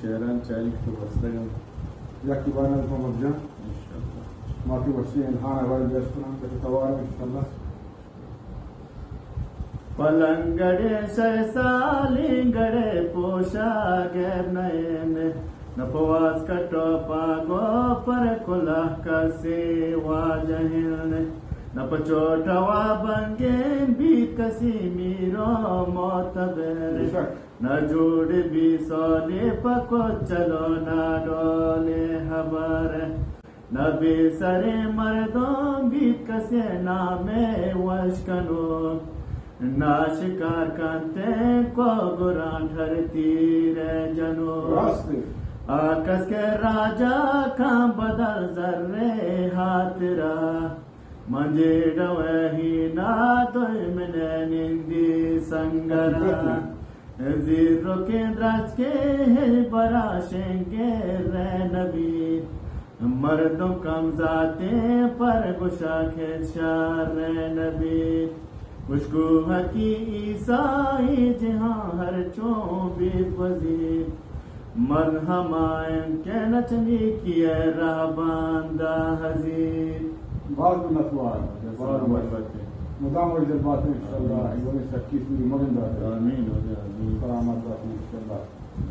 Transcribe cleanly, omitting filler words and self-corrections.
شيران شايف وبستقبل يحكي بانا المرجان إن شاء الله. ما في وسيله الحانه ولا بيسكن بتتوارى ان شاء الله. पलंगड़े सरसालिंगड़े पोशागे नयने नपवास कटोपा गो पर कुला कसे वाजहिने नपचोटवा बंगे भी कसी मीरो मोतबेरे न जोड़ भी सोले पको चलो ना डोले हबर न बेसरे मर्दों भी कसे नामे वशकनो नाशिकार कांते को गुरां धरती रे जनो आकाश के राजा का बदल जर्रे हाथरा मंजे डवही ना तो मिले निंदी संगरा जीरो के द्राज के बराशेंगे रे नबी मर्दों कम जाते पर गुशा खेचार रे नबी खुशबू हकी ईसाई जहाँ हर चोबी वजीर मरहमायन के नचनी किए राबांदा हजीर بعض من الاطوار مدام ولد الباطن ان شاء الله يونس الكيس من مغنى امين امين كرامات ان شاء الله.